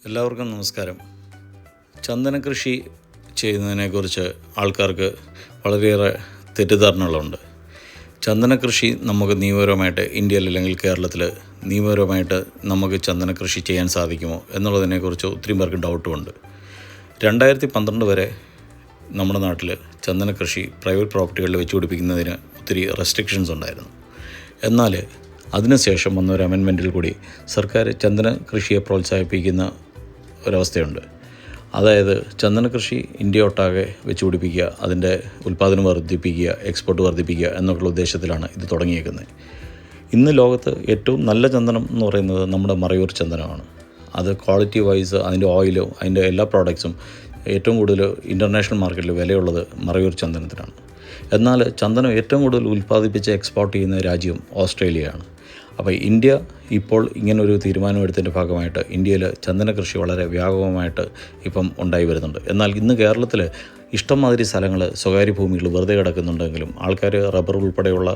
എല്ലാവർക്കും നമസ്കാരം. ചന്ദന കൃഷി ചെയ്യുന്നതിനെക്കുറിച്ച് ആൾക്കാർക്ക് വളരെയേറെ തെറ്റിദ്ധാരണകളുണ്ട്. ചന്ദന കൃഷി നമുക്ക് നിയമപരമായിട്ട് ഇന്ത്യയിൽ അല്ലെങ്കിൽ കേരളത്തിൽ നിയമപരമായിട്ട് നമുക്ക് ചന്ദന കൃഷി ചെയ്യാൻ സാധിക്കുമോ എന്നുള്ളതിനെക്കുറിച്ച് ഒത്തിരി പേർക്ക് ഡൗട്ടുമുണ്ട്. 2012 വരെ നമ്മുടെ നാട്ടിൽ ചന്ദന കൃഷി പ്രൈവറ്റ് പ്രോപ്പർട്ടികളിൽ വെച്ച് പിടിപ്പിക്കുന്നതിന് ഒത്തിരി റെസ്ട്രിക്ഷൻസ് ഉണ്ടായിരുന്നു. എന്നാൽ അതിനുശേഷം വന്ന ഒരു അമെൻമെൻറ്റിൽ കൂടി സർക്കാർ ചന്ദന കൃഷിയെ പ്രോത്സാഹിപ്പിക്കുന്ന ഒരവസ്ഥയുണ്ട്. അതായത് ചന്ദന കൃഷി ഇന്ത്യ ഒട്ടാകെ വെച്ച് പിടിപ്പിക്കുക, അതിൻ്റെ ഉൽപ്പാദനം വർദ്ധിപ്പിക്കുക, എക്സ്പോർട്ട് വർദ്ധിപ്പിക്കുക എന്നൊക്കെയുള്ള ഉദ്ദേശത്തിലാണ് ഇത് തുടങ്ങിയേക്കുന്നത്. ഇന്ന് ലോകത്ത് ഏറ്റവും നല്ല ചന്ദനം എന്ന് പറയുന്നത് നമ്മുടെ മറയൂർ ചന്ദനമാണ്. അത് ക്വാളിറ്റി വൈസ് അതിൻ്റെ ഓയിലും അതിൻ്റെ എല്ലാ പ്രോഡക്ട്സും ഏറ്റവും കൂടുതൽ ഇൻ്റർനാഷണൽ മാർക്കറ്റിൽ വിലയുള്ളത് മറയൂർ ചന്ദനത്തിനാണ്. എന്നാൽ ചന്ദനം ഏറ്റവും കൂടുതൽ ഉൽപ്പാദിപ്പിച്ച് എക്സ്പോർട്ട് ചെയ്യുന്ന രാജ്യം ഓസ്ട്രേലിയയാണ്. അപ്പോൾ ഇന്ത്യ ഇപ്പോൾ ഇങ്ങനൊരു തീരുമാനമെടുത്തതിൻ്റെ ഭാഗമായിട്ട് ഇന്ത്യയിൽ ചന്ദന കൃഷി വളരെ വ്യാപകമായിട്ട് ഇപ്പം ഉണ്ടായി വരുന്നുണ്ട്. എന്നാൽ ഇന്ന് കേരളത്തിൽ ഇഷ്ടംമാതിരി സ്ഥലങ്ങൾ, സ്വകാര്യ ഭൂമികൾ വെറുതെ കിടക്കുന്നുണ്ടെങ്കിലും ആൾക്കാർ റബ്ബർ ഉൾപ്പെടെയുള്ള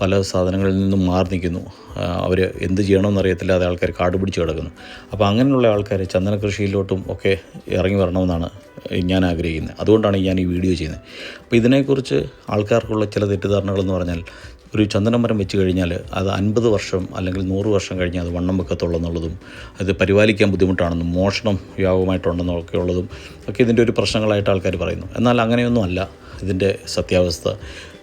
പല സാധനങ്ങളിൽ നിന്നും മാറി നിൽക്കുന്നു. അവർ എന്ത് ചെയ്യണമെന്നറിയത്തില്ലാതെ ആൾക്കാർ കാട് പിടിച്ച് കിടക്കുന്നു. അപ്പോൾ അങ്ങനെയുള്ള ആൾക്കാർ ചന്ദന കൃഷിയിലോട്ടും ഒക്കെ ഇറങ്ങി വരണമെന്നാണ് ഞാൻ ആഗ്രഹിക്കുന്നത്. അതുകൊണ്ടാണ് ഞാൻ ഈ വീഡിയോ ചെയ്യുന്നത്. അപ്പോൾ ഇതിനെക്കുറിച്ച് ആൾക്കാർക്കുള്ള ചില തെറ്റിദ്ധാരണകളെന്ന് പറഞ്ഞാൽ, ഒരു ചന്ദനമരം വെച്ച് കഴിഞ്ഞാൽ അത് 50 വർഷം അല്ലെങ്കിൽ 100 വർഷം കഴിഞ്ഞ് അത് വണ്ണം വെക്കത്തുള്ളൂ എന്നുള്ളതും, അത് പരിപാലിക്കാൻ ബുദ്ധിമുട്ടാണെന്നും മോഷണം വ്യാപകമായിട്ടുണ്ടെന്നൊക്കെ ഉള്ളതും ഒക്കെ ഇതിൻ്റെ ഒരു പ്രശ്നങ്ങളായിട്ട് ആൾക്കാർ പറയുന്നു. എന്നാൽ അങ്ങനെയൊന്നും അല്ല ഇതിൻ്റെ സത്യാവസ്ഥ.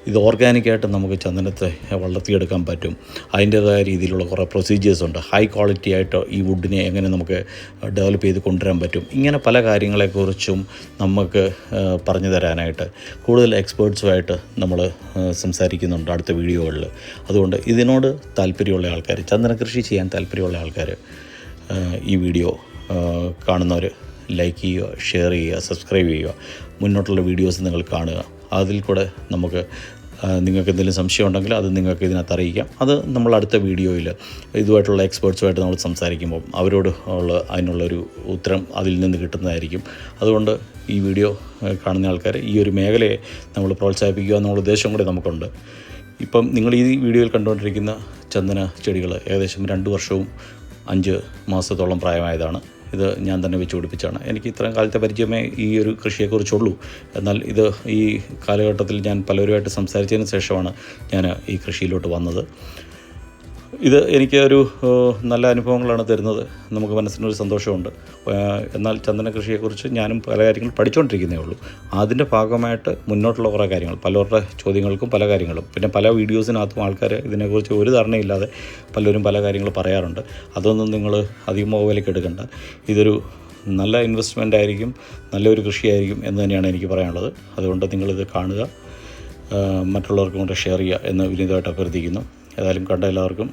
ഇത് ഓർഗാനിക്കായിട്ട് നമുക്ക് ചന്ദനത്തെ വളർത്തിയെടുക്കാൻ പറ്റും. അതിൻ്റേതായ രീതിയിലുള്ള കുറേ പ്രൊസീജിയേഴ്സ് ഉണ്ട്. ഹൈ ക്വാളിറ്റി ആയിട്ട് ഈ വുഡിനെ എങ്ങനെ നമുക്ക് ഡെവലപ്പ് ചെയ്ത് കൊണ്ടുവരാൻ പറ്റും, ഇങ്ങനെ പല കാര്യങ്ങളെക്കുറിച്ചും നമുക്ക് പറഞ്ഞു തരാനായിട്ട് കൂടുതൽ എക്സ്പേർട്സുമായിട്ട് നമ്മൾ സംസാരിക്കുന്നുണ്ട് അടുത്ത വീഡിയോകളിൽ. അതുകൊണ്ട് ഇതിനോട് താല്പര്യമുള്ള ആൾക്കാർ, ചന്ദന കൃഷി ചെയ്യാൻ താല്പര്യമുള്ള ആൾക്കാർ ഈ വീഡിയോ കാണുന്നവർ ലൈക്ക് ചെയ്യുക, ഷെയർ ചെയ്യുക, സബ്സ്ക്രൈബ് ചെയ്യുക. മുന്നോട്ടുള്ള വീഡിയോസ് നിങ്ങൾ കാണുക. അതിൽ കൂടെ നമുക്ക് നിങ്ങൾക്ക് എന്തെങ്കിലും സംശയം ഉണ്ടെങ്കിൽ അത് നിങ്ങൾക്ക് ഇതിനകത്ത് അറിയിക്കാം. അത് നമ്മൾ അടുത്ത വീഡിയോയിൽ ഇതുമായിട്ടുള്ള എക്സ്പേർട്സുമായിട്ട് നമ്മൾ സംസാരിക്കുമ്പോൾ അവരോട് അതിനുള്ളൊരു ഉത്തരം അതിൽ നിന്ന് കിട്ടുന്നതായിരിക്കും. അതുകൊണ്ട് ഈ വീഡിയോ കാണുന്ന ആൾക്കാർ ഈ ഒരു മേഖലയെ നമ്മൾ പ്രോത്സാഹിപ്പിക്കുക എന്നുള്ള ഉദ്ദേശം കൂടി നമുക്കുണ്ട്. ഇപ്പം നിങ്ങൾ ഈ വീഡിയോയിൽ കണ്ടുകൊണ്ടിരിക്കുന്ന ചന്ദന ചെടികൾ ഏകദേശം 2 വർഷവും 5 മാസത്തോളം പ്രായമായതാണ്. ഇത് ഞാൻ തന്നെ വെച്ച് പിടിപ്പിച്ചാണ്. എനിക്ക് ഇത്രയും കാലത്തെ പരിചയമേ ഈ ഒരു കൃഷിയെക്കുറിച്ചുള്ളൂ. എന്നാൽ ഇത് ഈ കാലഘട്ടത്തിൽ ഞാൻ പലരുമായിട്ട് സംസാരിച്ചതിന് ശേഷമാണ് ഞാൻ ഈ കൃഷിയിലോട്ട് വന്നത്. ഇത് എനിക്ക് ഒരു നല്ല അനുഭവങ്ങളാണ് തരുന്നത്. നമുക്ക് മനസ്സിനൊരു സന്തോഷമുണ്ട്. എന്നാൽ ചന്ദന കൃഷിയെക്കുറിച്ച് ഞാനും പല കാര്യങ്ങൾ പഠിച്ചുകൊണ്ടിരിക്കുന്നേ ഉള്ളൂ. അതിൻ്റെ ഭാഗമായിട്ട് മുന്നോട്ടുള്ള കുറേ കാര്യങ്ങൾ, പലരുടെ ചോദ്യങ്ങൾക്കും പല കാര്യങ്ങളും, പിന്നെ പല വീഡിയോസിനകത്തും ആൾക്കാർ ഇതിനെക്കുറിച്ച് ഒരു ധാരണയില്ലാതെ പലരും പല കാര്യങ്ങൾ പറയാറുണ്ട്. അതൊന്നും നിങ്ങൾ അധികം മോബൈലേക്ക് എടുക്കണ്ട. ഇതൊരു നല്ല ഇൻവെസ്റ്റ്മെൻ്റ് ആയിരിക്കും, നല്ലൊരു കൃഷിയായിരിക്കും എന്ന് തന്നെയാണ് എനിക്ക് പറയാനുള്ളത്. അതുകൊണ്ട് നിങ്ങളിത് കാണുക, മറ്റുള്ളവർക്കും കൂടെ ഷെയർ ചെയ്യുക എന്ന് വിനീതമായിട്ട് അഭ്യർത്ഥിക്കുന്നു. ഏതായാലും കണ്ട എല്ലാവർക്കും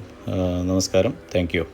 നമസ്കാരം. Thank you.